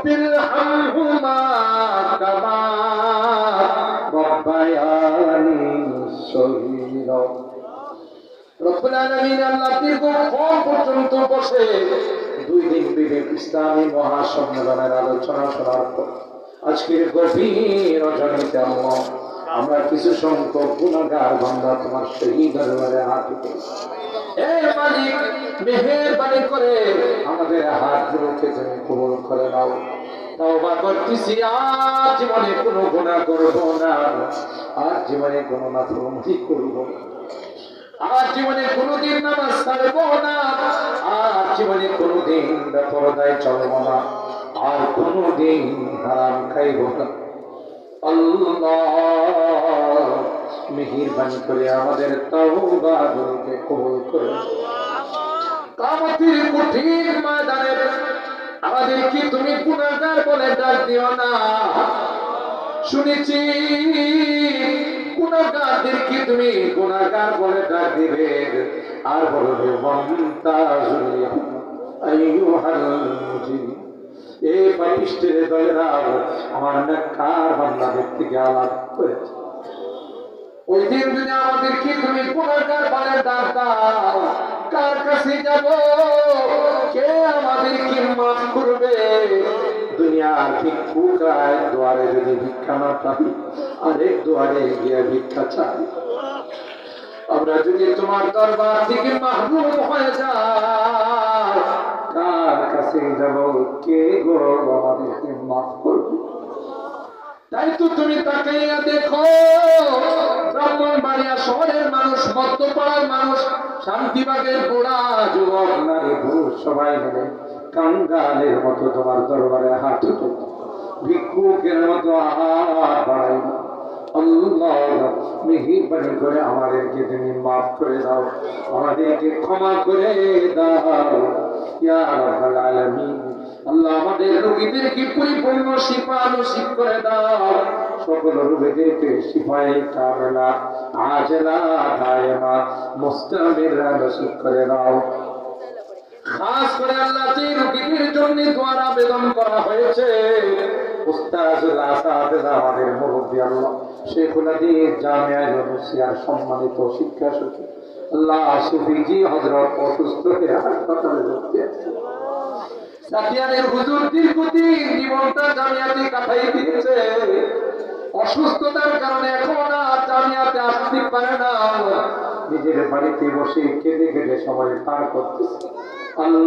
রব্বিরহামহুমা কামা রাব্বায়ানি সগীরা। রব্বুল আলামিন আল্লাহ দীর্ঘক্ষণ পর্যন্ত বসে 2 দিন বিবেক ইসলামী মহাসম্মেলনের আলোচনা শোনার পর আজকের গভীর রজনীতে আমরা কিছু সংখ্যক গুনাহগার বান্দা তোমার সেই দরবারে হাত তুলেছি। হে মালিক, মেহেরবানি করে আমাদের হাতগুলোকে তুমি কবুল করে নাও। তওবা করতেছি, আর জীবনে কোনো গুনাহ করব না, আর জীবনে কোনো নাফরমানি করব না, আর জীবনে কোনোদিন নামাজ ছাড়ব না, আর জীবনে কোনোদিন বেপরদায় চলব না, আর কোনোদিন হারাম খাইব না। আল্লাহ মেহেরবানি করে আমাদের তওবাগুলোকে কবুল করে। কিয়ামতের কঠিন ময়দানে আমাদের কি তুমি গুনাহগার বলে ডাক দিও না। শুনেছি গুনাহগারদের কি তুমি গুনাহগার বলে ডাক দিবে, আর বলবে মুমতাজুল আইয়ুহাল মুজরিম। এই পাপিষ্টের দলেরা আমার নেককার বান্দাদের থেকে আলাদা করেছে। ওই দিন যদি আমাদেরকে তুমি গুনাহগার বলে ডাক দাও, কার কাছে যাব? কে আমাদেরকে মাফ করবে? দুনিয়ার ভিক্ষুকায় দুয়ারে যদি ভিক্ষা না পাই, আরেক দুয়ারে গিয়ে ভিক্ষা চাই। আমরা যদি তোমার দরবার থেকে মাহরুম হয়ে যাই, কার কাছে যাব? কে গো আমাদেরকে মাফ করবে? তাই তো তুমি তাকাইয়া দেখো, ব্রাহ্মণবাড়িয়া শহরের মানুষ, মধ্যপাড়ার মানুষ, শান্তিবাগের বুড়া, যুবক, নারী, পুরুষ সবাই মিলে কাঙ্গালের মতো তোমার দরবারে হাত উঠে ভিক্ষুকের মতো হাত বাড়াই। আল্লাহ মেহেরবানি করে আমাদেরকে তুমি মাফ করে দাও, আমাদেরকে ক্ষমা করে দাও ইয়া রাব্বাল আলামিন। আল্লাহ আমাদের রোগীদেরকে পরিপূর্ণ শিফা নসিব করে দাও, সকল রোগীদেরকে শিফায়ে কামেলা আজলা দায়েমা মুস্তামিরা নসিব করে দাও। খাস করে আল্লাহ যে রোগীদের জন্য দোয়ার আবেদন করা হয়েছে, উস্তাজুল আসাতিজা আমাদের মুরব্বী আল্লাহ শেখুল হাদিস জামিয়া ইউনুসিয়ার সম্মানিত শিক্ষা সচিব আল্লাহ সুফিজি হযরত অসুস্থ হয়ে হাসপাতালে ভর্তি আছে। সাতিয়ানের হুজুর দীর্ঘদিন জীবনটা জামিয়াতে কাটাই দিয়েছে, অসুস্থতার কারণে এখন আর জামিয়াতে আসতে পারে না, নিজের বাড়িতে বসে কেঁদে কেঁদে সময় পার করতেছে।